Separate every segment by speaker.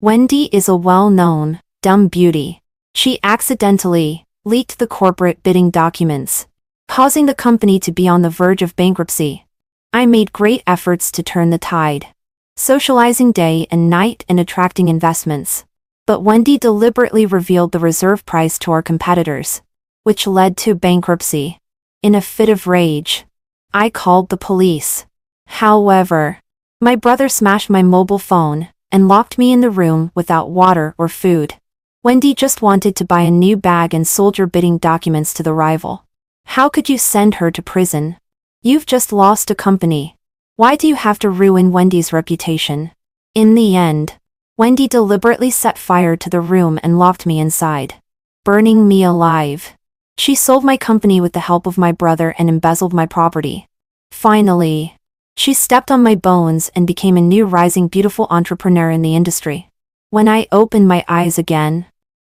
Speaker 1: Wendy is a well-known, dumb beauty. She accidentally leaked the corporate bidding documents, causing the company to be on the verge of bankruptcy. I made great efforts to turn the tide, socializing day and night and attracting investments. But Wendy deliberately revealed the reserve price to our competitors, which led to bankruptcy. In a fit of rage, I called the police. However, my brother smashed my mobile phone and locked me in the room without water or food. Wendy just wanted to buy a new bag and sold your bidding documents to the rival. How could you send her to prison? You've just lost a company. Why do you have to ruin Wendy's reputation? In the end, Wendy deliberately set fire to the room and locked me inside, burning me alive. She sold my company with the help of my brother and embezzled my property. Finally, she stepped on my bones and became a new rising beautiful entrepreneur in the industry. When I opened my eyes again,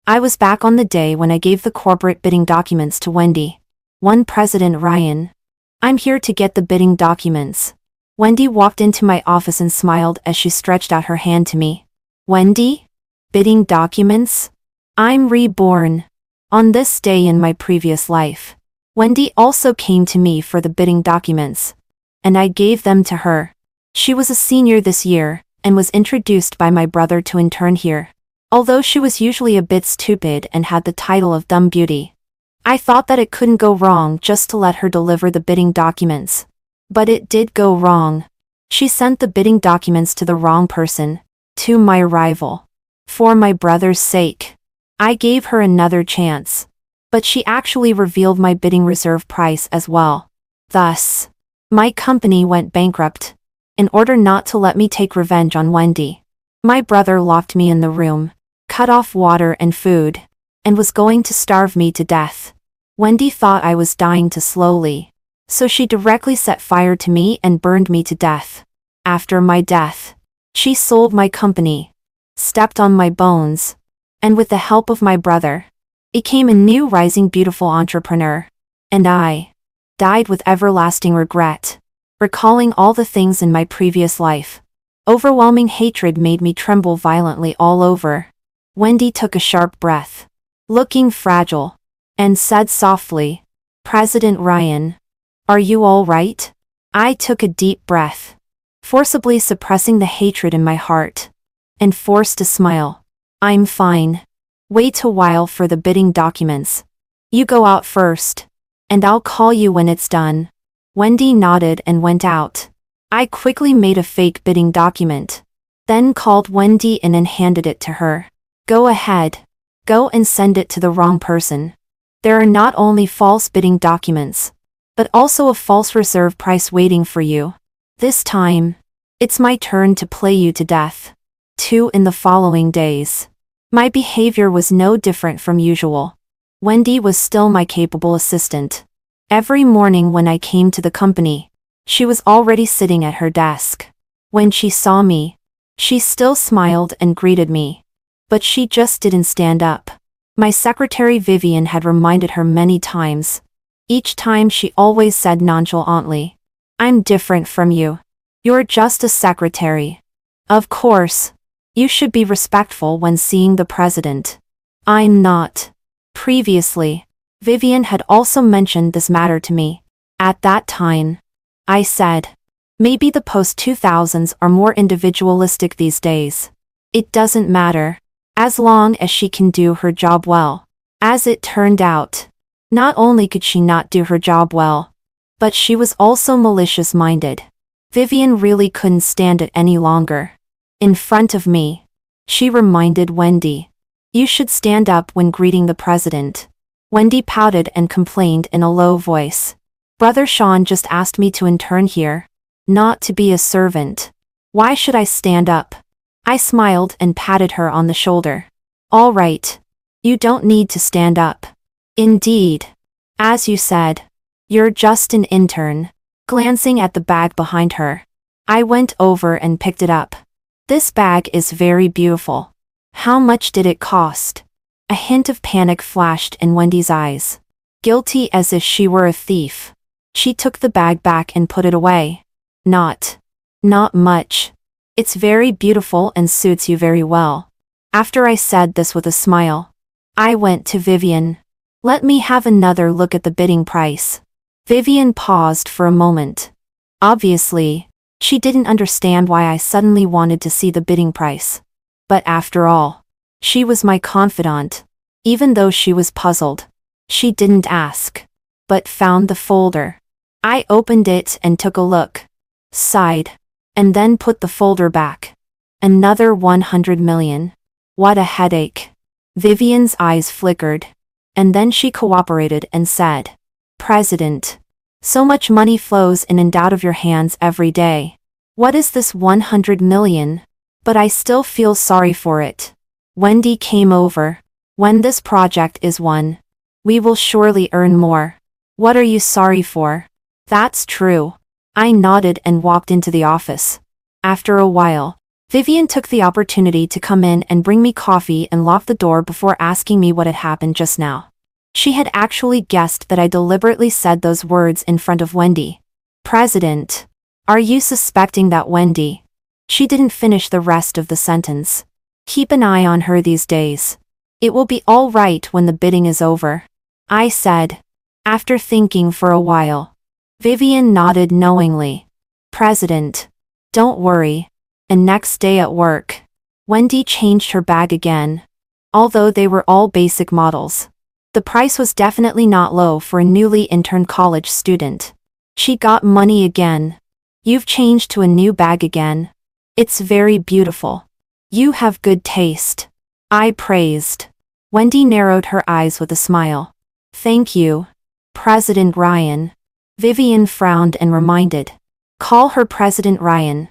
Speaker 1: I was back on the day when I gave the corporate bidding documents to Wendy. One President Ryan. I'm here to get the bidding documents. Wendy walked into my office and smiled as she stretched out her hand to me. Wendy? Bidding documents? I'm reborn. On this day in my previous life, Wendy also came to me for the bidding documents, and I gave them to her. She was a senior this year, and was introduced by my brother to intern here. Although she was usually a bit stupid and had the title of dumb beauty, I thought that it couldn't go wrong just to let her deliver the bidding documents. But it did go wrong. She sent the bidding documents to the wrong person, to my rival. For my brother's sake, I gave her another chance. But she actually revealed my bidding reserve price as well. Thus, my company went bankrupt. In order not to let me take revenge on Wendy, my brother locked me in the room, cut off water and food, and was going to starve me to death. Wendy thought I was dying too slowly, so she directly set fire to me and burned me to death. After my death, she sold my company, stepped on my bones, and with the help of my brother, became a new rising beautiful entrepreneur. And I died with everlasting regret, recalling all the things in my previous life. Overwhelming hatred made me tremble violently all over. Wendy took a sharp breath, looking fragile, and said softly, President Ryan, are you all right? I took a deep breath, forcibly suppressing the hatred in my heart, and forced a smile. I'm fine. Wait a while for the bidding documents. You go out first, and I'll call you when it's done. Wendy nodded and went out. I quickly made a fake bidding document, then called Wendy in and handed it to her. Go ahead. Go and send it to the wrong person. There are not only false bidding documents, but also a false reserve price waiting for you. This time, it's my turn to play you to death. 2 in the following days. My behavior was no different from usual. Wendy was still my capable assistant. Every morning when I came to the company, she was already sitting at her desk. When she saw me, she still smiled and greeted me. But she just didn't stand up. My secretary Vivian had reminded her many times. Each time she always said nonchalantly, I'm different from you. You're just a secretary. Of course, you should be respectful when seeing the president. I'm not. Previously, Vivian had also mentioned this matter to me. At that time, I said, maybe the post-2000s are more individualistic these days. It doesn't matter, as long as she can do her job well. As it turned out, not only could she not do her job well, but she was also malicious-minded. Vivian really couldn't stand it any longer. In front of me, she reminded Wendy, you should stand up when greeting the president. Wendy pouted and complained in a low voice. Brother Sean just asked me to intern here, not to be a servant. Why should I stand up? I smiled and patted her on the shoulder. All right. You don't need to stand up. Indeed. As you said, you're just an intern. Glancing at the bag behind her, I went over and picked it up. This bag is very beautiful. How much did it cost? A hint of panic flashed in Wendy's eyes. Guilty as if she were a thief, she took the bag back and put it away. Not much. It's very beautiful and suits you very well. After I said this with a smile, I went to Vivian. Let me have another look at the bidding price. Vivian paused for a moment. Obviously, she didn't understand why I suddenly wanted to see the bidding price. But after all, she was my confidant. Even though she was puzzled, she didn't ask, but found the folder. I opened it and took a look, sighed, and then put the folder back. Another 100 million. What a headache. Vivian's eyes flickered, and then she cooperated and said, President, so much money flows in and out of your hands every day. What is this 100 million? But I still feel sorry for it. Wendy came over. When this project is won, we will surely earn more. What are you sorry for? That's true. I nodded and walked into the office. After a while, Vivian took the opportunity to come in and bring me coffee and lock the door before asking me what had happened just now. She had actually guessed that I deliberately said those words in front of Wendy. President, are you suspecting that Wendy? She didn't finish the rest of the sentence. Keep an eye on her these days. It will be all right when the bidding is over, I said. After thinking for a while, Vivian nodded knowingly. President, don't worry. And next day at work, Wendy changed her bag again. Although they were all basic models, the price was definitely not low for a newly interned college student. She got money again. You've changed to a new bag again. It's very beautiful. You have good taste, I praised. Wendy narrowed her eyes with a smile. Thank you, President Ryan. Vivian frowned and reminded. Call her President Ryan.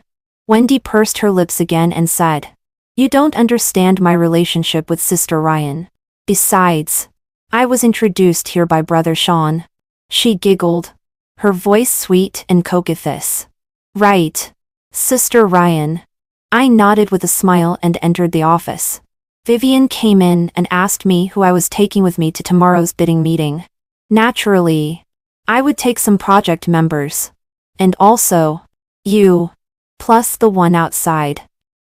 Speaker 1: Wendy pursed her lips again and said, You don't understand my relationship with Sister Ryan. Besides, I was introduced here by Brother Sean. She giggled, her voice sweet and coquettish. Right, Sister Ryan. I nodded with a smile and entered the office. Vivian came in and asked me who I was taking with me to tomorrow's bidding meeting. Naturally, I would take some project members. And also, you, plus the one outside.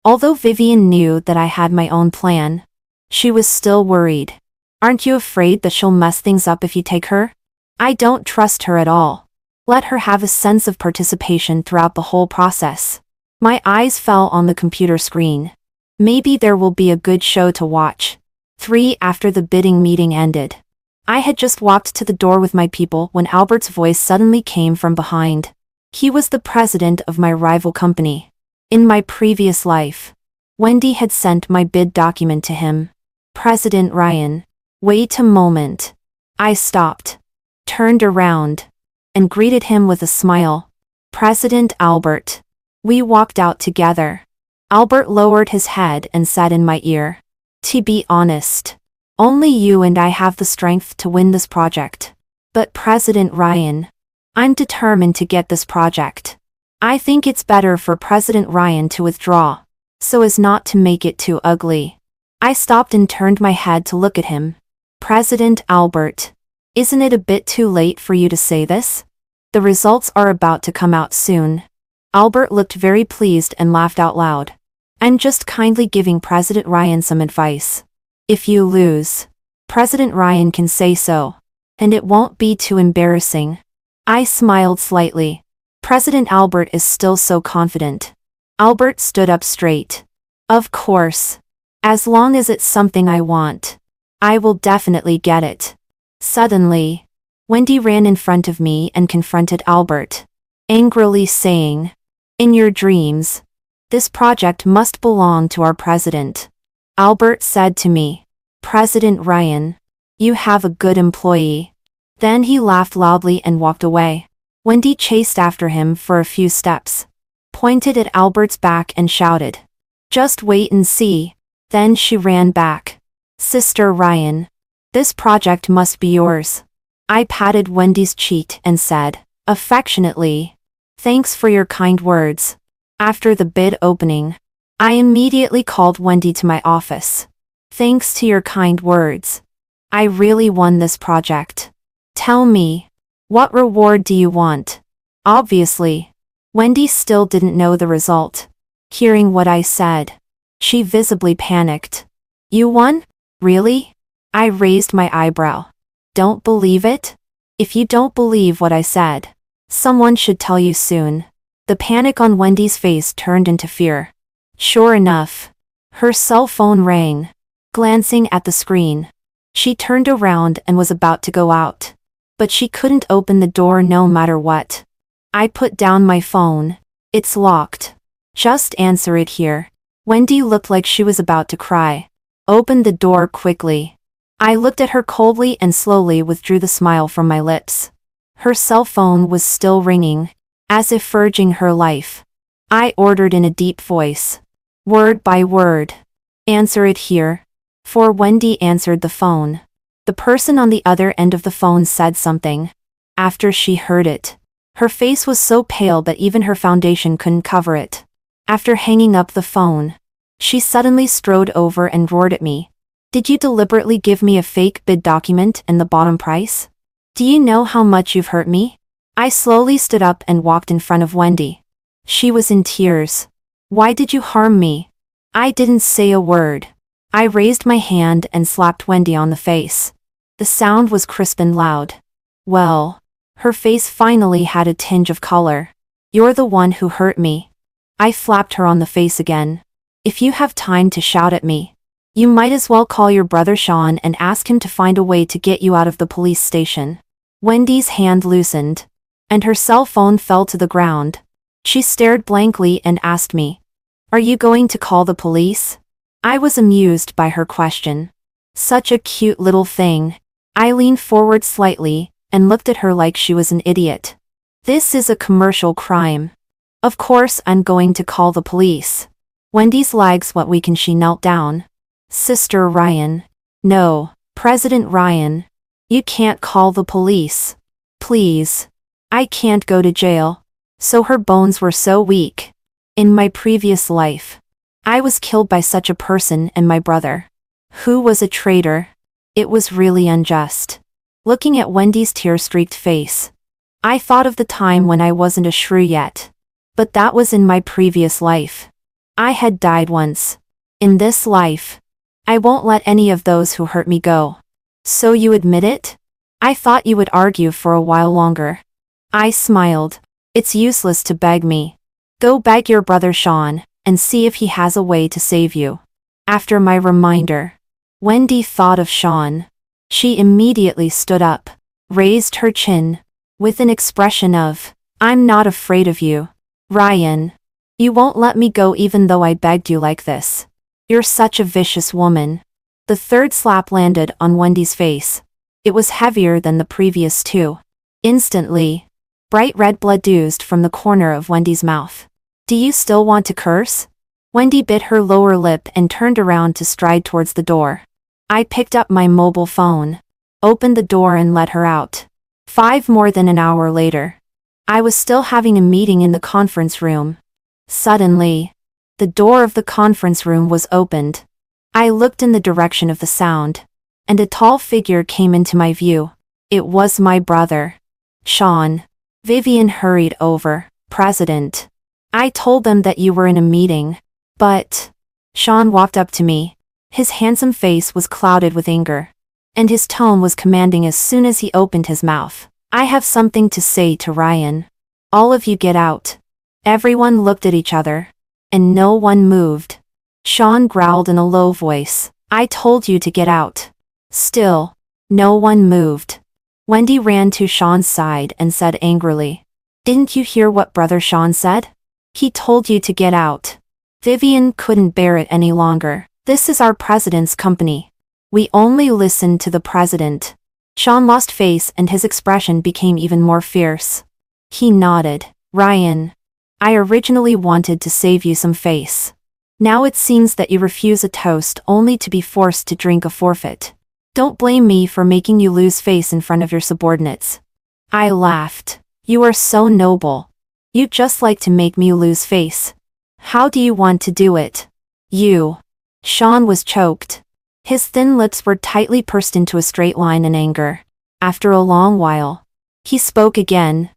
Speaker 1: Although Vivian knew that I had my own plan, she was still worried. Aren't you afraid that she'll mess things up if you take her? I don't trust her at all. Let her have a sense of participation throughout the whole process. My eyes fell on the computer screen. Maybe there will be a good show to watch. 3 After the bidding meeting ended, I had just walked to the door with my people when Albert's voice suddenly came from behind. He was the president of my rival company. In my previous life, Wendy had sent my bid document to him. President Ryan. Wait a moment. I stopped, turned around, and greeted him with a smile. President Albert. We walked out together. Albert lowered his head and said in my ear, To be honest, only you and I have the strength to win this project. But President Ryan, I'm determined to get this project. I think it's better for President Ryan to withdraw, so as not to make it too ugly. I stopped and turned my head to look at him. President Albert, isn't it a bit too late for you to say this? The results are about to come out soon. Albert looked very pleased and laughed out loud. I'm just kindly giving President Ryan some advice. If you lose, President Ryan can say so, and it won't be too embarrassing. I smiled slightly. President Albert is still so confident. Albert stood up straight. Of course. As long as it's something I want, I will definitely get it. Suddenly, Wendy ran in front of me and confronted Albert, angrily saying, In your dreams, this project must belong to our president. Albert said to me, President Ryan, you have a good employee. Then he laughed loudly and walked away. Wendy chased after him for a few steps, pointed at Albert's back and shouted, Just wait and see. Then she ran back. Sister Ryan, this project must be yours. I patted Wendy's cheek and said, affectionately, Thanks for your kind words. After the bid opening, I immediately called Wendy to my office. Thanks to your kind words, I really won this project. Tell me, what reward do you want? Obviously, Wendy still didn't know the result. Hearing what I said, she visibly panicked. You won? Really? I raised my eyebrow. Don't believe it? If you don't believe what I said, someone should tell you soon. The panic on Wendy's face turned into fear. Sure enough, her cell phone rang. Glancing at the screen, she turned around and was about to go out. But she couldn't open the door no matter what. I put down my phone. It's locked. Just answer it here. Wendy looked like she was about to cry. Open the door quickly. I looked at her coldly and slowly withdrew the smile from my lips. Her cell phone was still ringing, as if urging her life. I ordered in a deep voice. Word by word. Answer it here. For Wendy answered the phone. The person on the other end of the phone said something. After she heard it, her face was so pale that even her foundation couldn't cover it. After hanging up the phone, she suddenly strode over and roared at me. Did you deliberately give me a fake bid document and the bottom price? Do you know how much you've hurt me? I slowly stood up and walked in front of Wendy. She was in tears. Why did you harm me? I didn't say a word. I raised my hand and slapped Wendy on the face. The sound was crisp and loud. Well, her face finally had a tinge of color. You're the one who hurt me. I slapped her on the face again. If you have time to shout at me, you might as well call your brother Sean and ask him to find a way to get you out of the police station. Wendy's hand loosened, and her cell phone fell to the ground. She stared blankly and asked me, "Are you going to call the police?" I was amused by her question. Such a cute little thing. I leaned forward slightly and looked at her like she was an idiot. This is a commercial crime. Of course I'm going to call the police. Wendy's legs went weak and she knelt down. Sister Ryan. No, President Ryan. You can't call the police. Please. I can't go to jail. So her bones were so weak. In my previous life, I was killed by such a person and my brother, who was a traitor. It was really unjust. Looking at Wendy's tear-streaked face, I thought of the time when I wasn't a shrew yet. But that was in my previous life. I had died once. In this life, I won't let any of those who hurt me go. So you admit it? I thought you would argue for a while longer. I smiled. It's useless to beg me. Go beg your brother Sean, and see if he has a way to save you. After my reminder, Wendy thought of Sean. She immediately stood up, raised her chin, with an expression of, I'm not afraid of you. Ryan. You won't let me go even though I begged you like this. You're such a vicious woman. The third slap landed on Wendy's face. It was heavier than the previous two. Instantly, bright red blood oozed from the corner of Wendy's mouth. Do you still want to curse? Wendy bit her lower lip and turned around to stride towards the door. I picked up my mobile phone, opened the door and let her out. More than an hour later, I was still having a meeting in the conference room. Suddenly, the door of the conference room was opened. I looked in the direction of the sound, and a tall figure came into my view. It was my brother, Sean. Vivian hurried over. President. I told them that you were in a meeting, but... Sean walked up to me. His handsome face was clouded with anger, and his tone was commanding as soon as he opened his mouth. I have something to say to Ryan. All of you get out. Everyone looked at each other, and no one moved. Sean growled in a low voice. I told you to get out. Still, no one moved. Wendy ran to Sean's side and said angrily, Didn't you hear what Brother Sean said? He told you to get out. Vivian couldn't bear it any longer. This is our president's company. We only listen to the president. Sean lost face and his expression became even more fierce. He nodded. Ryan. I originally wanted to save you some face. Now it seems that you refuse a toast only to be forced to drink a forfeit. Don't blame me for making you lose face in front of your subordinates. I laughed. You are so noble. You'd just like to make me lose face. How do you want to do it? You. Sean was choked. His thin lips were tightly pursed into a straight line in anger. After a long while, he spoke again.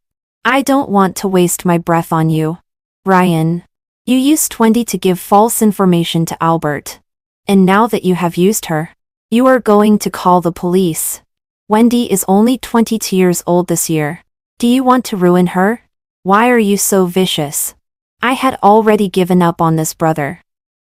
Speaker 1: I don't want to waste my breath on you. Ryan. You used 20 to give false information to Albert. And now that you have used her, you are going to call the police. Wendy is only 22 years old this year. Do you want to ruin her? Why are you so vicious? I had already given up on this brother.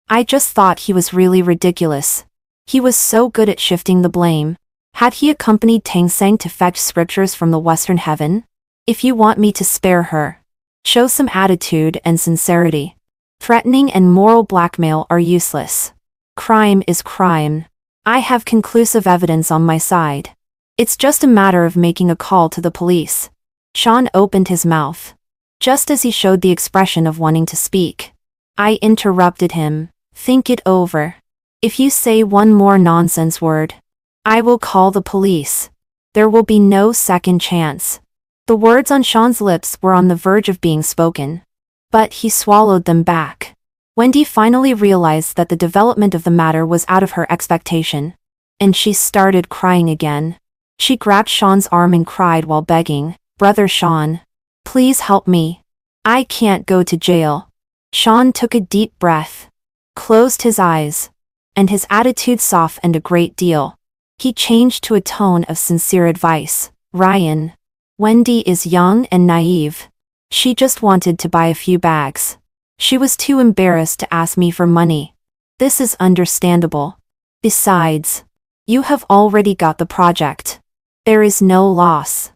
Speaker 1: I just thought he was really ridiculous. He was so good at shifting the blame. Had he accompanied Tang Sang to fetch scriptures from the Western heaven? If you want me to spare her, show some attitude and sincerity. Threatening and moral blackmail are useless. Crime is crime. I have conclusive evidence on my side. It's just a matter of making a call to the police. Sean opened his mouth. Just as he showed the expression of wanting to speak, I interrupted him. Think it over. If you say one more nonsense word, I will call the police. There will be no second chance. The words on Sean's lips were on the verge of being spoken, but he swallowed them back. Wendy finally realized that the development of the matter was out of her expectation, and she started crying again. She grabbed Sean's arm and cried while begging, "Brother Sean, please help me. I can't go to jail." Sean took a deep breath, closed his eyes, and his attitude softened a great deal. He changed to a tone of sincere advice. "Ryan, Wendy is young and naive. She just wanted to buy a few bags. She was too embarrassed to ask me for money. This is understandable. Besides, you have already got the project. There is no loss.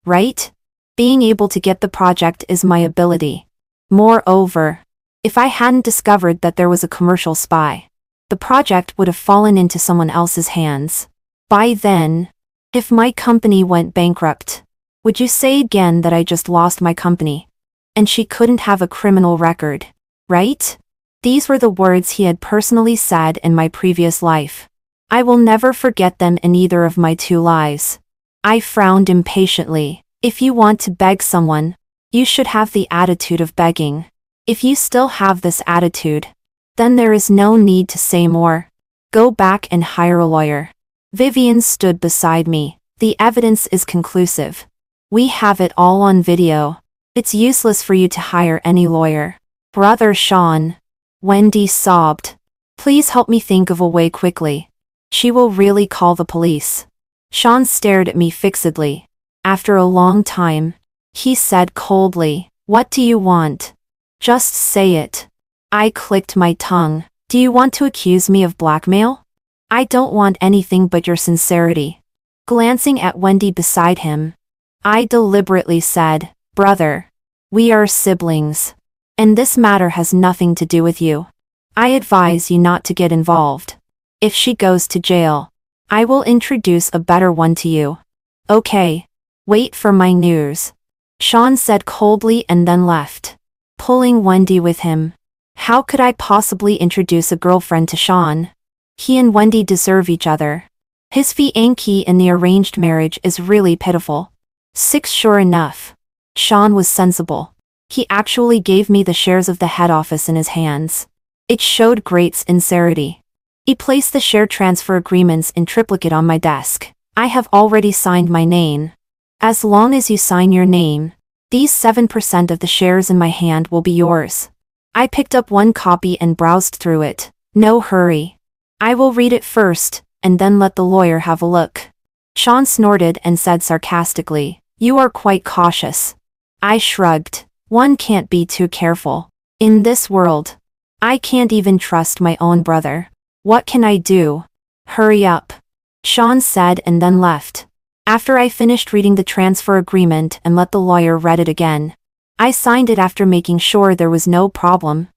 Speaker 1: Right? Being able to get the project is my ability. Moreover, if I hadn't discovered that there was a commercial spy, the project would have fallen into someone else's hands. By then, if my company went bankrupt, would you say again that I just lost my company? And she couldn't have a criminal record, right?" These were the words he had personally said in my previous life. I will never forget them in either of my two lives. I frowned impatiently. If you want to beg someone, you should have the attitude of begging. If you still have this attitude, then there is no need to say more. Go back and hire a lawyer. Vivian stood beside me. The evidence is conclusive. We have it all on video. It's useless for you to hire any lawyer. Brother Sean. Wendy sobbed. Please help me think of a way quickly. She will really call the police. Sean stared at me fixedly. After a long time, he said coldly, "What do you want? Just say it." I clicked my tongue. "Do you want to accuse me of blackmail? I don't want anything but your sincerity." Glancing at Wendy beside him, I deliberately said, "Brother, we are siblings, and this matter has nothing to do with you. I advise you not to get involved. If she goes to jail, I will introduce a better one to you. Okay, wait for my news." Sean said coldly and then left, pulling Wendy with him. How could I possibly introduce a girlfriend to Sean? He and Wendy deserve each other. His fiancé in the arranged marriage is really pitiful. Sure enough, Sean was sensible. He actually gave me the shares of the head office in his hands. It showed great sincerity. He placed the share transfer agreements in triplicate on my desk. I have already signed my name. As long as you sign your name, these 7% of the shares in my hand will be yours. I picked up one copy and browsed through it. No hurry. I will read it first, and then let the lawyer have a look. Sean snorted and said sarcastically, "You are quite cautious." I shrugged. One can't be too careful. In this world, I can't even trust my own brother. What can I do? Hurry up, Sean said and then left. After I finished reading the transfer agreement and let the lawyer read it again, I signed it after making sure there was no problem.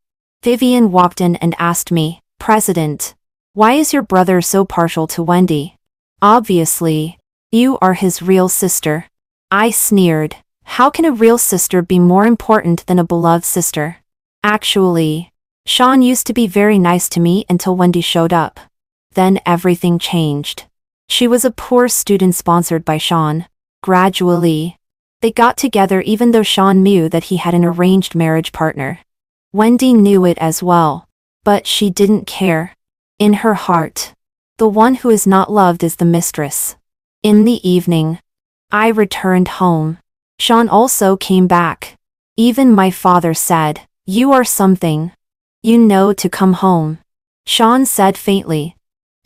Speaker 1: Vivian walked in and asked me, "President, why is your brother so partial to Wendy? Obviously, you are his real sister." I sneered. How can a real sister be more important than a beloved sister? Actually, Sean used to be very nice to me until Wendy showed up. Then everything changed. She was a poor student sponsored by Sean. Gradually, they got together even though Sean knew that he had an arranged marriage partner. Wendy knew it as well, but she didn't care. In her heart, the one who is not loved is the mistress. In the evening, I returned home. Sean also came back. Even my father said, "You are something. You know to come home." Sean said faintly.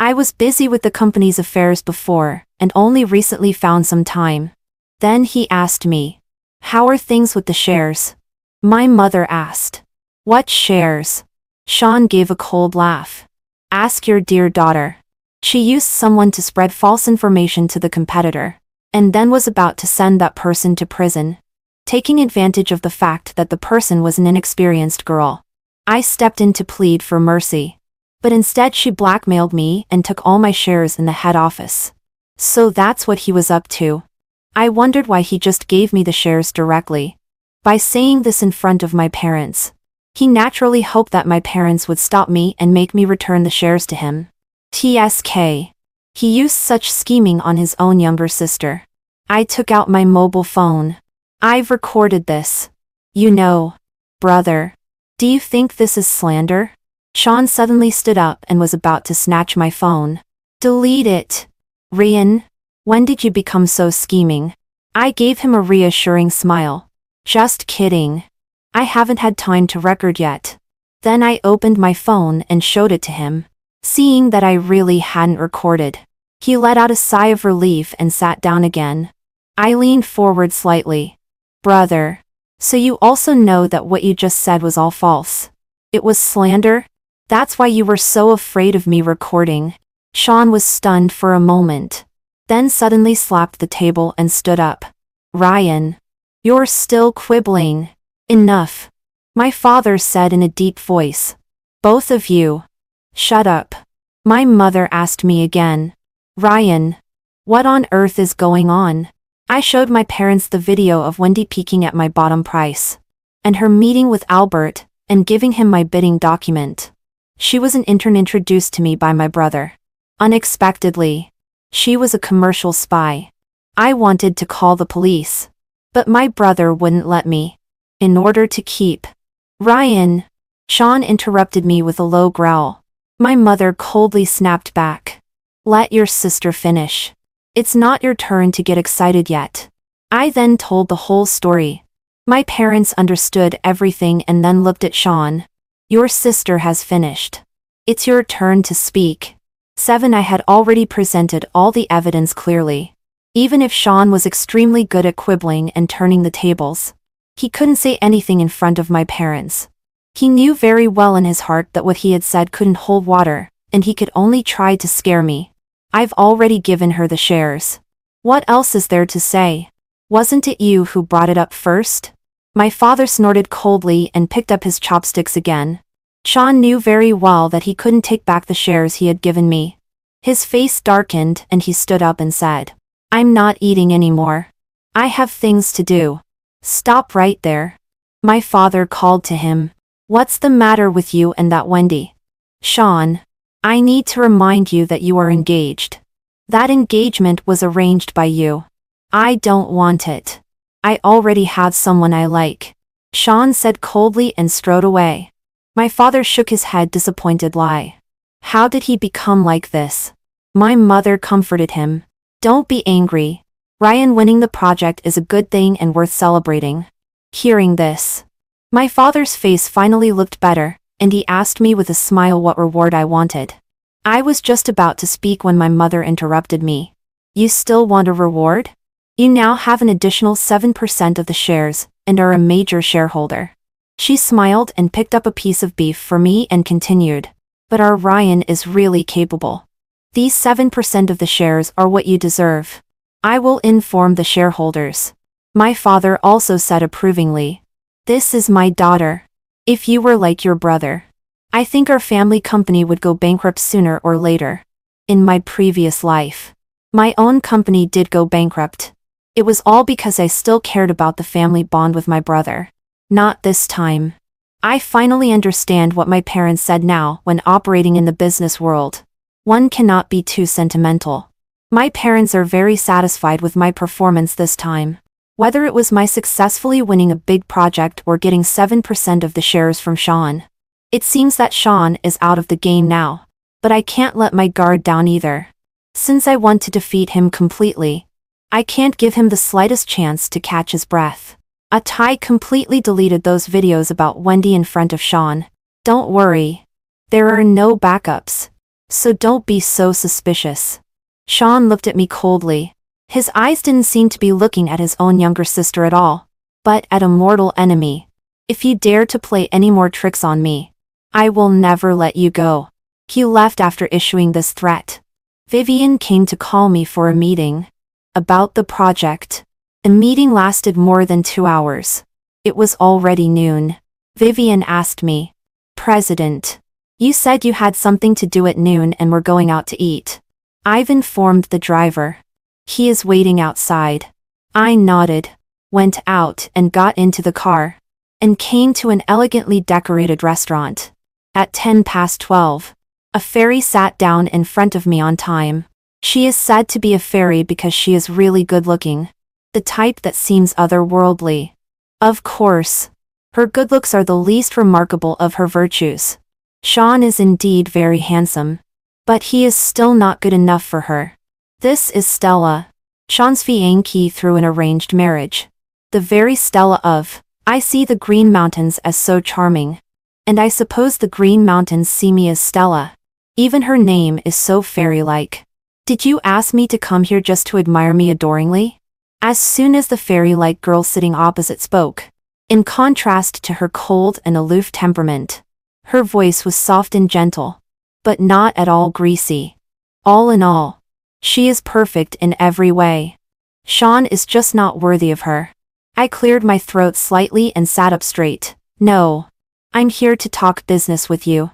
Speaker 1: I was busy with the company's affairs before, and only recently found some time. Then he asked me, how are things with the shares? My mother asked. What shares? Sean gave a cold laugh. Ask your dear daughter. She used someone to spread false information to the competitor, and then was about to send that person to prison, taking advantage of the fact that the person was an inexperienced girl. I stepped in to plead for mercy. But instead she blackmailed me and took all my shares in the head office. So that's what he was up to. I wondered why he just gave me the shares directly. By saying this in front of my parents, he naturally hoped that my parents would stop me and make me return the shares to him. TSK. He used such scheming on his own younger sister. I took out my mobile phone. I've recorded this. You know, brother. Do you think this is slander? Sean suddenly stood up and was about to snatch my phone. Delete it. Ryan, when did you become so scheming? I gave him a reassuring smile. Just kidding. I haven't had time to record yet. Then I opened my phone and showed it to him. Seeing that I really hadn't recorded, he let out a sigh of relief and sat down again. I leaned forward slightly. Brother, so you also know that what you just said was all false? It was slander? That's why you were so afraid of me recording? Sean was stunned for a moment, then suddenly slapped the table and stood up. Ryan, you're still quibbling. Enough. My father said in a deep voice. Both of you. Shut up. My mother asked me again. Ryan, what on earth is going on? I showed my parents the video of Wendy peeking at my bottom price, and her meeting with Albert, and giving him my bidding document. She was an intern introduced to me by my brother. Unexpectedly. She was a commercial spy. I wanted to call the police, but my brother wouldn't let me. In order to keep. Ryan. Sean interrupted me with a low growl. My mother coldly snapped back. Let your sister finish. It's not your turn to get excited yet. I then told the whole story. My parents understood everything and then looked at Sean. Your sister has finished. It's your turn to speak. 7. I had already presented all the evidence clearly. Even if Sean was extremely good at quibbling and turning the tables, he couldn't say anything in front of my parents. He knew very well in his heart that what he had said couldn't hold water, and he could only try to scare me. I've already given her the shares. What else is there to say? Wasn't it you who brought it up first? My father snorted coldly and picked up his chopsticks again. Sean knew very well that he couldn't take back the shares he had given me. His face darkened and he stood up and said, I'm not eating anymore. I have things to do. Stop right there. My father called to him. What's the matter with you and that Wendy? Sean, I need to remind you that you are engaged. That engagement was arranged by you. I don't want it. I already have someone I like. Sean said coldly and strode away. My father shook his head, disappointed. Lie. How did he become like this? My mother comforted him. Don't be angry. Ryan winning the project is a good thing and worth celebrating. Hearing this, my father's face finally looked better, and he asked me with a smile what reward I wanted. I was just about to speak when my mother interrupted me. You still want a reward? You now have an additional 7% of the shares, and are a major shareholder. She smiled and picked up a piece of beef for me and continued. But our Ryan is really capable. These 7% of the shares are what you deserve. I will inform the shareholders. My father also said approvingly. This is my daughter. If you were like your brother, I think our family company would go bankrupt sooner or later. In my previous life, my own company did go bankrupt. It was all because I still cared about the family bond with my brother. Not this time. I finally understand what my parents said now when operating in the business world. One cannot be too sentimental. My parents are very satisfied with my performance this time. Whether it was my successfully winning a big project or getting 7% of the shares from Sean. It seems that Sean is out of the game now. But I can't let my guard down either. Since I want to defeat him completely, I can't give him the slightest chance to catch his breath. I completely deleted those videos about Wendy in front of Sean. Don't worry. There are no backups. So don't be so suspicious. Sean looked at me coldly. His eyes didn't seem to be looking at his own younger sister at all, but at a mortal enemy. If you dare to play any more tricks on me, I will never let you go. He left after issuing this threat. Vivian came to call me for a meeting. About the project. The meeting lasted more than 2 hours. It was already noon. Vivian asked me, President, you said you had something to do at noon and were going out to eat. I've informed the driver. He is waiting outside. I nodded, went out and got into the car, and came to an elegantly decorated restaurant. At 12:10, a fairy sat down in front of me on time. She is said to be a fairy because she is really good-looking, the type that seems otherworldly. Of course, her good looks are the least remarkable of her virtues. Sean is indeed very handsome, but he is still not good enough for her. This is Stella, Sean's fiancée through an arranged marriage. The very Stella of, I see the Green Mountains as so charming. And I suppose the Green Mountains see me as Stella. Even her name is so fairy-like. Did you ask me to come here just to admire me adoringly? As soon as the fairy-like girl sitting opposite spoke, in contrast to her cold and aloof temperament, her voice was soft and gentle, but not at all greasy. All in all, she is perfect in every way. Sean is just not worthy of her. I cleared my throat slightly and sat up straight. No, I'm here to talk business with you.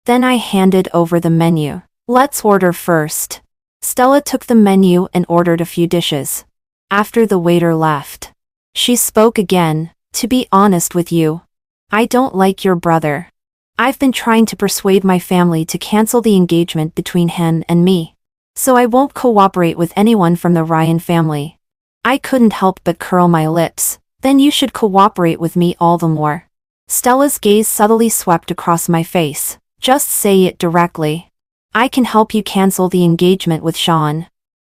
Speaker 1: Then I handed over the menu. Let's order first. Stella took the menu and ordered a few dishes. After the waiter left, she spoke again. To be honest with you, I don't like your brother. I've been trying to persuade my family to cancel the engagement between him and me, so I won't cooperate with anyone from the Ryan family. I couldn't help but curl my lips. Then you should cooperate with me all the more. Stella's gaze subtly swept across my face. Just say it directly. I can help you cancel the engagement with Sean.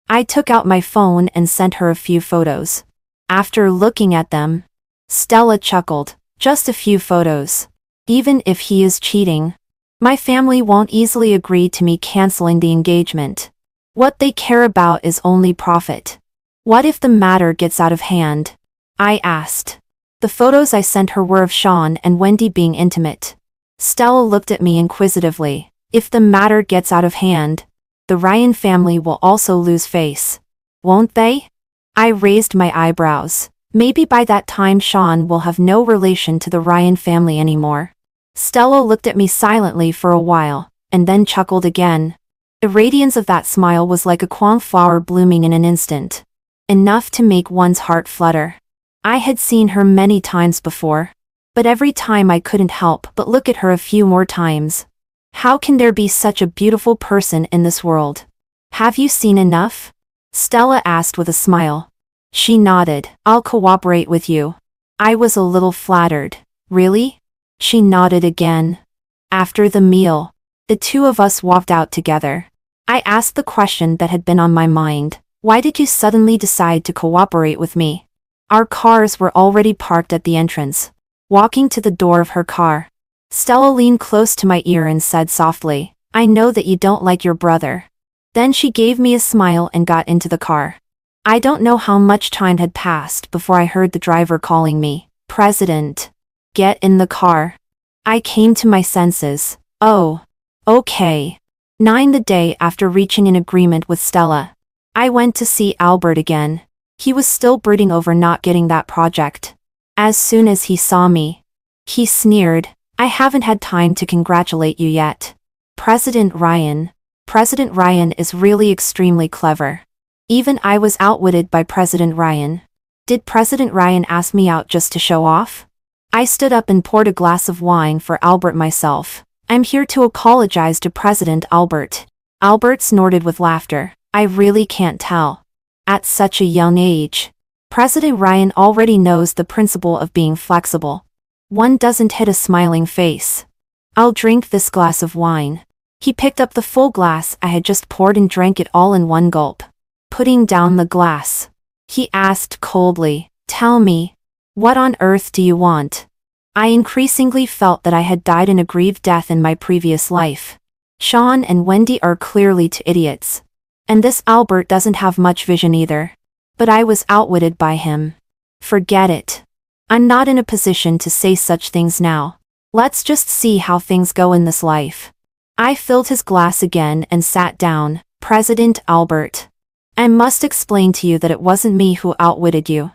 Speaker 1: I took out my phone and sent her a few photos. After looking at them, Stella chuckled. Just a few photos. Even if he is cheating, my family won't easily agree to me canceling the engagement. What they care about is only profit. What if the matter gets out of hand? I asked. The photos I sent her were of Sean and Wendy being intimate. Stella looked at me inquisitively. If the matter gets out of hand, the Ryan family will also lose face. Won't they? I raised my eyebrows. Maybe by that time Sean will have no relation to the Ryan family anymore. Stella looked at me silently for a while, and then chuckled again. The radiance of that smile was like a kwang flower blooming in an instant. Enough to make one's heart flutter. I had seen her many times before, but every time I couldn't help but look at her a few more times. How can there be such a beautiful person in this world? Have you seen enough? Stella asked with a smile. She nodded. I'll cooperate with you. I was a little flattered. Really? She nodded again. After the meal, the two of us walked out together. I asked the question that had been on my mind. Why did you suddenly decide to cooperate with me? Our cars were already parked at the entrance. Walking to the door of her car, Stella leaned close to my ear and said softly, I know that you don't like your brother. Then she gave me a smile and got into the car. I don't know how much time had passed before I heard the driver calling me, President. Get in the car. I came to my senses. Oh, okay. 9 the day after reaching an agreement with Stella, I went to see Albert again. He was still brooding over not getting that project. As soon as he saw me, he sneered, I haven't had time to congratulate you yet. President Ryan is really extremely clever. Even I was outwitted by President Ryan. Did President Ryan ask me out just to show off? I stood up and poured a glass of wine for Albert myself. I'm here to apologize to President Albert. Albert snorted with laughter. I really can't tell. At such a young age, President Ryan already knows the principle of being flexible. One doesn't hit a smiling face. I'll drink this glass of wine. He picked up the full glass I had just poured and drank it all in one gulp. Putting down the glass, he asked coldly, Tell me, what on earth do you want? I increasingly felt that I had died an aggrieved death in my previous life. Sean and Wendy are clearly two idiots. And this Albert doesn't have much vision either. But I was outwitted by him. Forget it. I'm not in a position to say such things now. Let's just see how things go in this life. I filled his glass again and sat down. President Albert. I must explain to you that it wasn't me who outwitted you.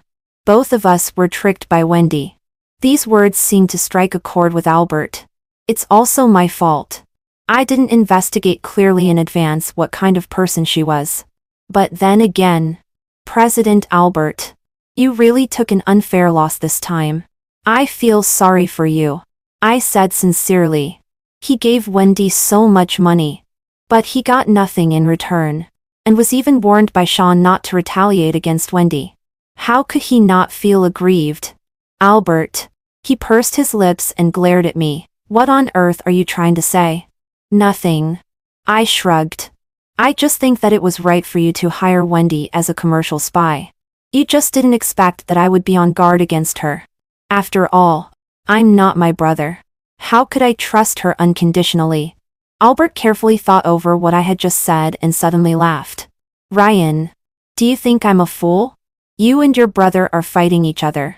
Speaker 1: Both of us were tricked by Wendy. These words seemed to strike a chord with Albert. It's also my fault. I didn't investigate clearly in advance what kind of person she was. But then again, President Albert, you really took an unfair loss this time. I feel sorry for you. I said sincerely. He gave Wendy so much money. But he got nothing in return. And was even warned by Sean not to retaliate against Wendy. How could he not feel aggrieved? Albert. He pursed his lips and glared at me. What on earth are you trying to say? Nothing. I shrugged. I just think that it was right for you to hire Wendy as a commercial spy. You just didn't expect that I would be on guard against her. After all, I'm not my brother. How could I trust her unconditionally? Albert carefully thought over what I had just said and suddenly laughed. Ryan, do you think I'm a fool? You and your brother are fighting each other.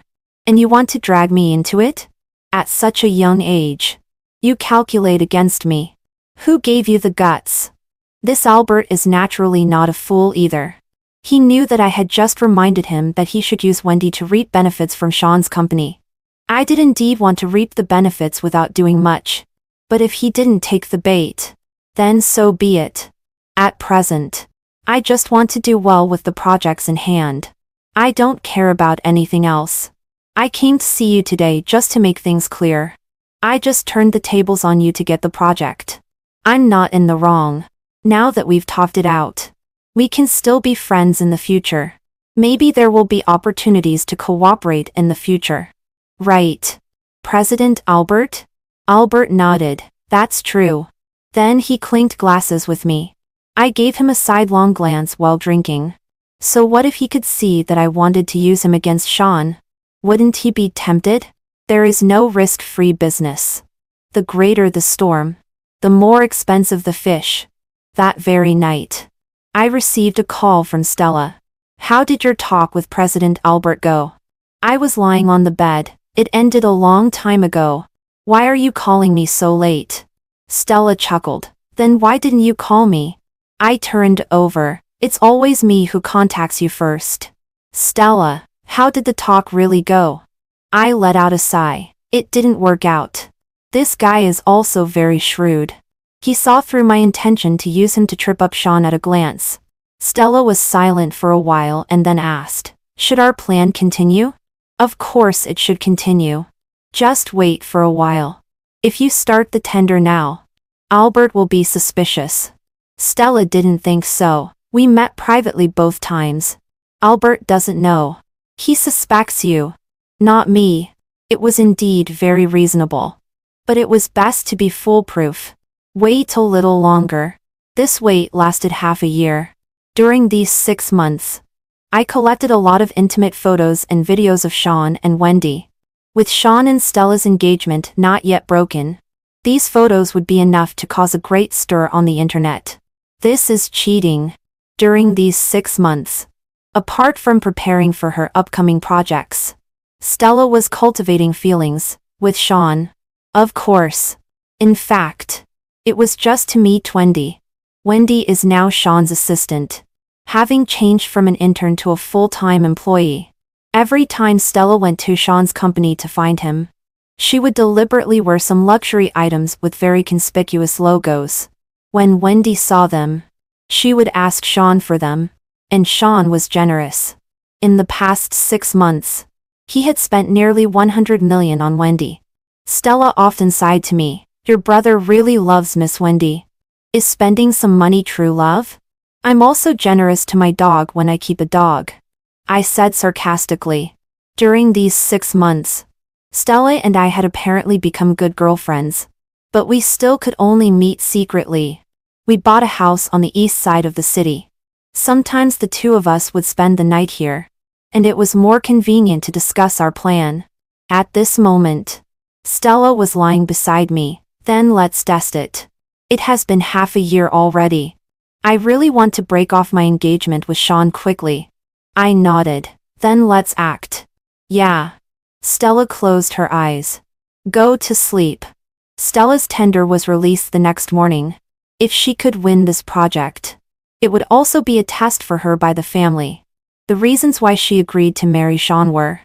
Speaker 1: And you want to drag me into it? At such a young age. You calculate against me. Who gave you the guts? This Albert is naturally not a fool either. He knew that I had just reminded him that he should use Wendy to reap benefits from Sean's company. I did indeed want to reap the benefits without doing much. But if he didn't take the bait, then so be it. At present, I just want to do well with the projects in hand. I don't care about anything else. I came to see you today just to make things clear. I just turned the tables on you to get the project. I'm not in the wrong. Now that we've talked it out, we can still be friends in the future. Maybe there will be opportunities to cooperate in the future. Right. President Albert? Albert nodded. That's true. Then he clinked glasses with me. I gave him a sidelong glance while drinking. So what if he could see that I wanted to use him against Sean? Wouldn't he be tempted? There is no risk-free business. The greater the storm, the more expensive the fish. That very night, I received a call from Stella. How did your talk with President Albert go? I was lying on the bed. It ended a long time ago. Why are you calling me so late? Stella chuckled. Then why didn't you call me? I turned over. It's always me who contacts you first. Stella, how did the talk really go? I let out a sigh. It didn't work out. This guy is also very shrewd. He saw through my intention to use him to trip up Sean at a glance. Stella was silent for a while and then asked, should our plan continue? Of course it should continue. Just wait for a while. If you start the tender now, Albert will be suspicious. Stella didn't think so. We met privately both times. Albert doesn't know. He suspects you. Not me. It was indeed very reasonable. But it was best to be foolproof. Wait a little longer. This wait lasted half a year. During these 6 months, I collected a lot of intimate photos and videos of Sean and Wendy. With Sean and Stella's engagement not yet broken, these photos would be enough to cause a great stir on the internet. This is cheating. During these 6 months, apart from preparing for her upcoming projects, Stella was cultivating feelings with Sean. Of course. In fact, it was just to meet Wendy. Wendy is now Sean's assistant, having changed from an intern to a full-time employee. Every time Stella went to Sean's company to find him, she would deliberately wear some luxury items with very conspicuous logos. When Wendy saw them, she would ask Sean for them, and Sean was generous. In the past 6 months, he had spent nearly $100 million on Wendy. Stella often sighed to me, your brother really loves Miss Wendy. Is spending some money true love? I'm also generous to my dog when I keep a dog. I said sarcastically. During these 6 months, Stella and I had apparently become good girlfriends. But we still could only meet secretly. We bought a house on the east side of the city. Sometimes the two of us would spend the night here, and it was more convenient to discuss our plan. At this moment, Stella was lying beside me. Then let's test it. It has been half a year already. I really want to break off my engagement with Sean quickly. I nodded. Then let's act. Yeah. Stella closed her eyes. Go to sleep. Stella's tender was released the next morning. If she could win this project, it would also be a test for her by the family. The reasons why she agreed to marry Sean were: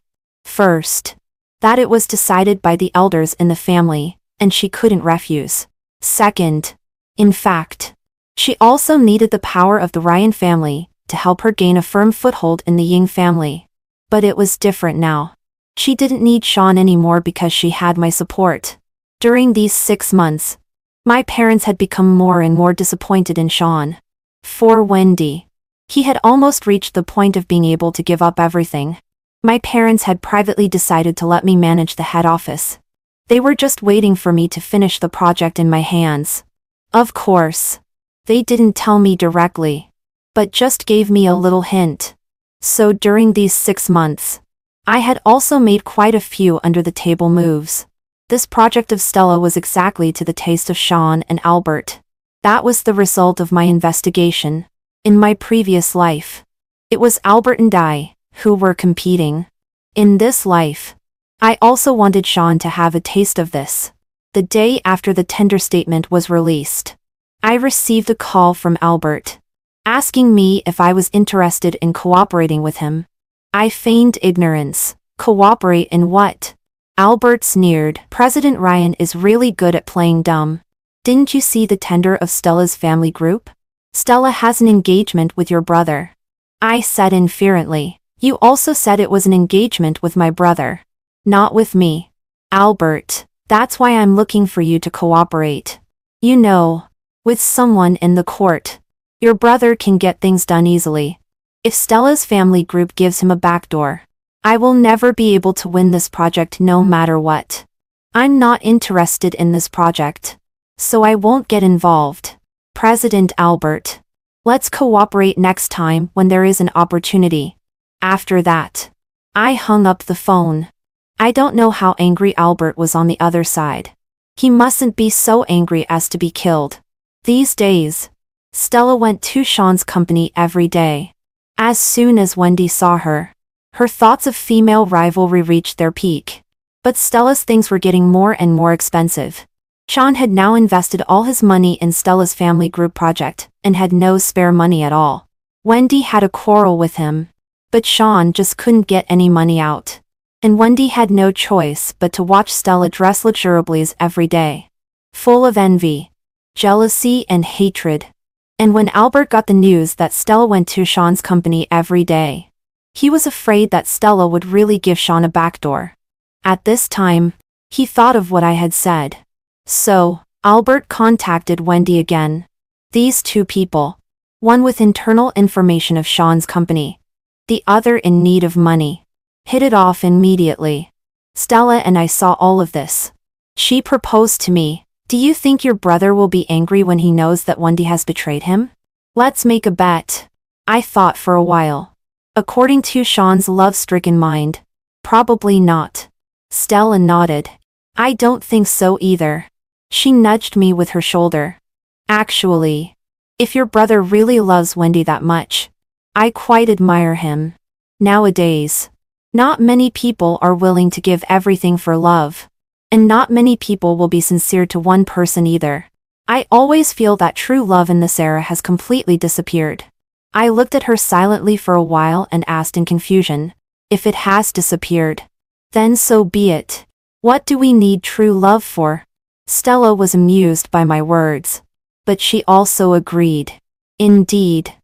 Speaker 1: first, that it was decided by the elders in the family, and she couldn't refuse. Second, in fact, she also needed the power of the Ryan family to help her gain a firm foothold in the Ying family. But it was different now. She didn't need Sean anymore because she had my support. During these 6 months, my parents had become more and more disappointed in Sean. For Wendy, he had almost reached the point of being able to give up everything. My parents had privately decided to let me manage the head office. They were just waiting for me to finish the project in my hands. Of course, they didn't tell me directly, but just gave me a little hint. So during these 6 months, I had also made quite a few under-the-table moves. This project of Stella was exactly to the taste of Sean and Albert. That was the result of my investigation. In my previous life, it was Albert and I who were competing. In this life, I also wanted Sean to have a taste of this. The day after the tender statement was released, I received a call from Albert, asking me if I was interested in cooperating with him. I feigned ignorance. Cooperate in what? Albert sneered. President Ryan is really good at playing dumb. Didn't you see the tender of Stella's family group? Stella has an engagement with your brother. I said inferently. You also said it was an engagement with my brother. Not with me. Albert, that's why I'm looking for you to cooperate. You know, with someone in the court, your brother can get things done easily. If Stella's family group gives him a backdoor, I will never be able to win this project no matter what. I'm not interested in this project, so I won't get involved. President Albert, let's cooperate next time when there is an opportunity. After that, I hung up the phone. I don't know how angry Albert was on the other side. He mustn't be so angry as to be killed. These days, Stella went to Sean's company every day. As soon as Wendy saw her, her thoughts of female rivalry reached their peak. But Stella's things were getting more and more expensive. Sean had now invested all his money in Stella's family group project, and had no spare money at all. Wendy had a quarrel with him, but Sean just couldn't get any money out. And Wendy had no choice but to watch Stella dress luxuriously every day, full of envy, jealousy and hatred. And when Albert got the news that Stella went to Sean's company every day, he was afraid that Stella would really give Sean a backdoor. At this time, he thought of what I had said. So, Albert contacted Wendy again. These two people, one with internal information of Sean's company, the other in need of money, hit it off immediately. Stella and I saw all of this. She proposed to me. Do you think your brother will be angry when he knows that Wendy has betrayed him? Let's make a bet. I thought for a while. According to Sean's love-stricken mind, probably not. Stella nodded. I don't think so either. She nudged me with her shoulder. Actually, if your brother really loves Wendy that much, I quite admire him. Nowadays, not many people are willing to give everything for love. And not many people will be sincere to one person either. I always feel that true love in this era has completely disappeared. I looked at her silently for a while and asked in confusion, if it has disappeared, then so be it. What do we need true love for? Stella was amused by my words, but she also agreed. Indeed.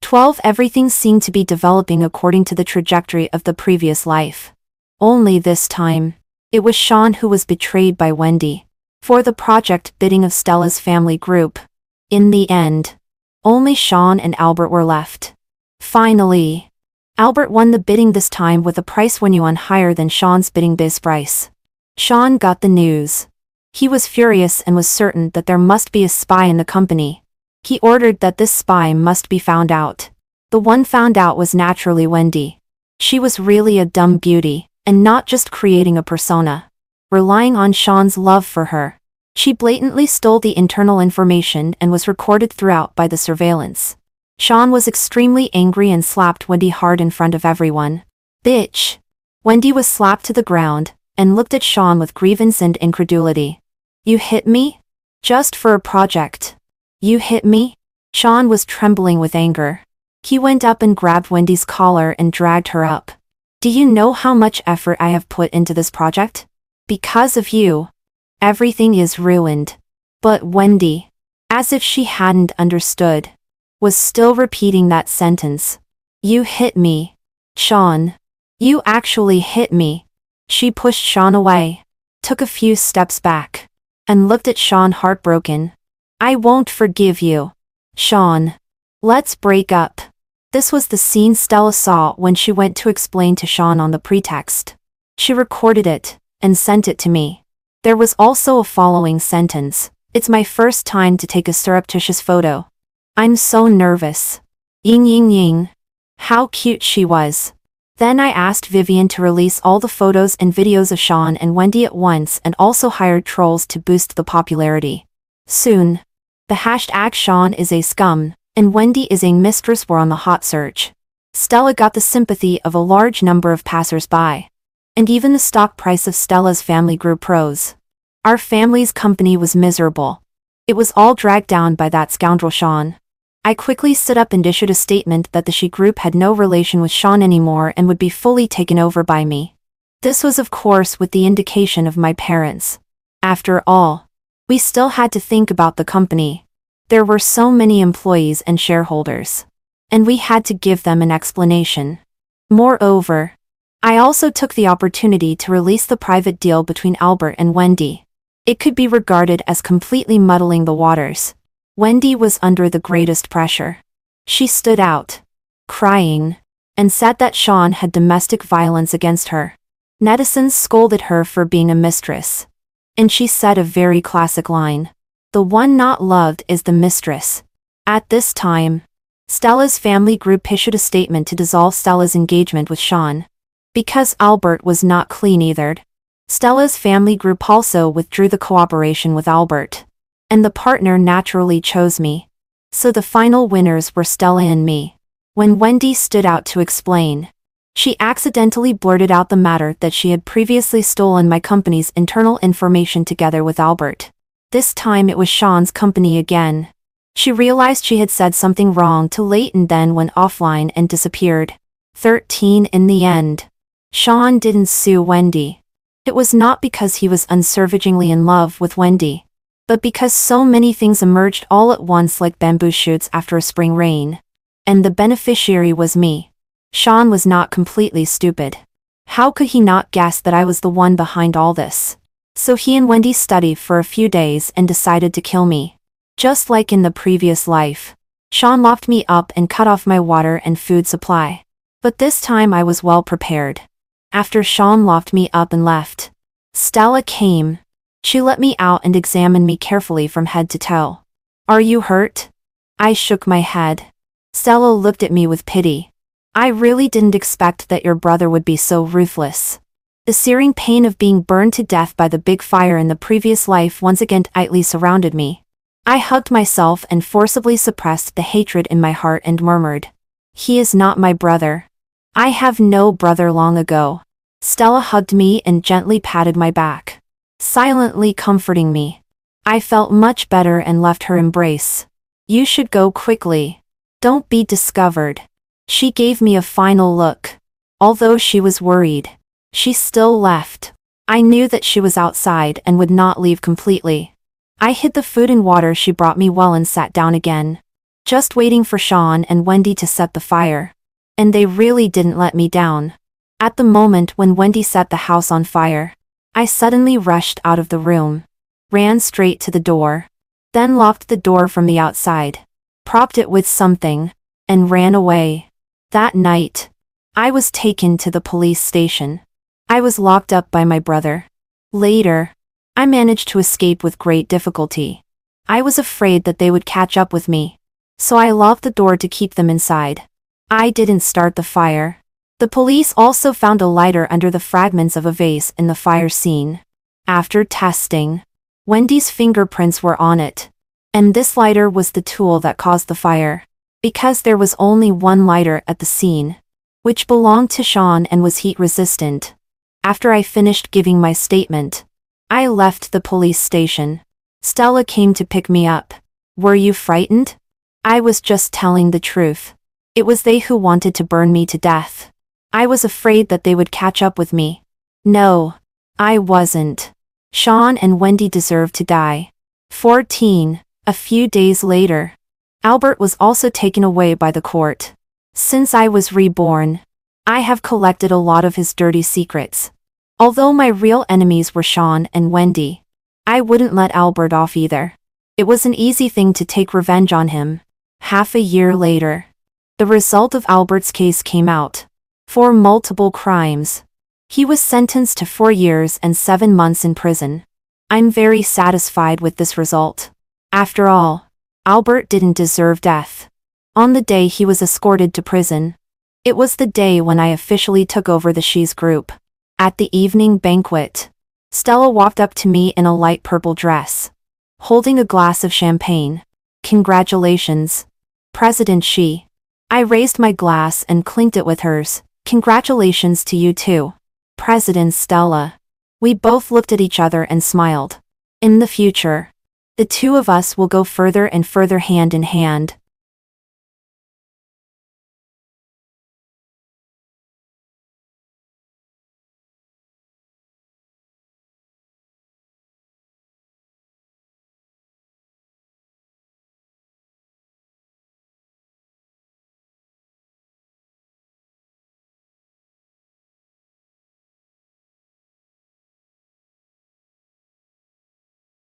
Speaker 1: 12 Everything seemed to be developing according to the trajectory of the previous life. Only this time, it was Sean who was betrayed by Wendy, for the project bidding of Stella's family group. In the end, only Sean and Albert were left. Finally, Albert won the bidding this time with a price 1 yuan higher than Sean's bidding bid price. Sean got the news. He was furious and was certain that there must be a spy in the company. He ordered that this spy must be found out. The one found out was naturally Wendy. She was really a dumb beauty, and not just creating a persona. relying on Sean's love for her. She blatantly stole the internal information and was recorded throughout by the surveillance. Sean was extremely angry and slapped Wendy hard in front of everyone. "Bitch." Wendy was slapped to the ground and looked at Sean with grievance and incredulity. "You hit me? Just for a project. You hit me?" Sean was trembling with anger. He went up and grabbed Wendy's collar and dragged her up. "Do you know how much effort I have put into this project? Because of you, everything is ruined." But Wendy, as if she hadn't understood, was still repeating that sentence. "You hit me. Sean. You actually hit me." She pushed Sean away, took a few steps back, and looked at Sean heartbroken. "I won't forgive you. Sean. Let's break up." This was the scene Stella saw when she went to explain to Sean on the pretext. She recorded it and sent it to me. There was also a following sentence. "It's my first time to take a surreptitious photo. I'm so nervous. Ying ying ying." How cute she was. Then I asked Vivian to release all the photos and videos of Sean and Wendy at once and also hired trolls to boost the popularity. Soon, the hashtag Sean is a scum and Wendy is a mistress were on the hot search. Stella got the sympathy of a large number of passers-by. And even the stock price of Stella's family grew pros. Our family's company was miserable. It was all dragged down by that scoundrel Sean. I quickly stood up and issued a statement that the She Group had no relation with Sean anymore and would be fully taken over by me. This was of course with the indication of my parents. After all, we still had to think about the company. There were so many employees and shareholders. And we had to give them an explanation. Moreover, I also took the opportunity to release the private deal between Albert and Wendy. It could be regarded as completely muddling the waters. Wendy was under the greatest pressure. She stood out, crying, and said that Sean had domestic violence against her. Netizens scolded her for being a mistress. And she said a very classic line. "The one not loved is the mistress." At this time, Stella's family group issued a statement to dissolve Stella's engagement with Sean. Because Albert was not clean-eathered, Stella's family group also withdrew the cooperation with Albert. And the partner naturally chose me. So the final winners were Stella and me. When Wendy stood out to explain, she accidentally blurted out the matter that she had previously stolen my company's internal information together with Albert. This time it was Sean's company again. She realized she had said something wrong too late and then went offline and disappeared. 13 in the end. Sean didn't sue Wendy. It was not because he was unswervingly in love with Wendy, but because so many things emerged all at once like bamboo shoots after a spring rain. And the beneficiary was me. Sean was not completely stupid. How could he not guess that I was the one behind all this? So he and Wendy studied for a few days and decided to kill me. Just like in the previous life, Sean locked me up and cut off my water and food supply. But this time I was well prepared. After Sean locked me up and left, Stella came. She let me out and examined me carefully from head to toe. "Are you hurt?" I shook my head. Stella looked at me with pity. "I really didn't expect that your brother would be so ruthless." The searing pain of being burned to death by the big fire in the previous life once again tightly surrounded me. I hugged myself and forcibly suppressed the hatred in my heart and murmured, "He is not my brother. I have no brother long ago." Stella hugged me and gently patted my back, silently comforting me. I felt much better and left her embrace. "You should go quickly. Don't be discovered." She gave me a final look. Although she was worried, she still left. I knew that she was outside and would not leave completely. I hid the food and water she brought me well and sat down again, just waiting for Sean and Wendy to set the fire. And they really didn't let me down. At the moment when Wendy set the house on fire, I suddenly rushed out of the room, ran straight to the door, then locked the door from the outside, propped it with something, and ran away. That night, I was taken to the police station. I was locked up by my brother. Later, I managed to escape with great difficulty. I was afraid that they would catch up with me, so I locked the door to keep them inside. I didn't start the fire. The police also found a lighter under the fragments of a vase in the fire scene. After testing, Wendy's fingerprints were on it. And this lighter was the tool that caused the fire. Because there was only one lighter at the scene, which belonged to Sean and was heat resistant. After I finished giving my statement, I left the police station. Stella came to pick me up. Were you frightened? I was just telling the truth. It was they who wanted to burn me to death. I was afraid that they would catch up with me. No, I wasn't. Sean and Wendy deserved to die. 14. A few days later, Albert was also taken away by the court. Since I was reborn, I have collected a lot of his dirty secrets. Although my real enemies were Sean and Wendy, I wouldn't let Albert off either. It was an easy thing to take revenge on him. Half a year later, the result of Albert's case came out. For multiple crimes, he was sentenced to 4 years and 7 months in prison. I'm very satisfied with this result. After all, Albert didn't deserve death. On the day he was escorted to prison, it was the day when I officially took over the She's group. At the evening banquet, Stella walked up to me in a light purple dress, holding a glass of champagne. Congratulations, President She. I raised my glass and clinked it with hers. Congratulations to you too, President Stella. We both looked at each other and smiled. In the future, the two of us will go further and further hand in hand.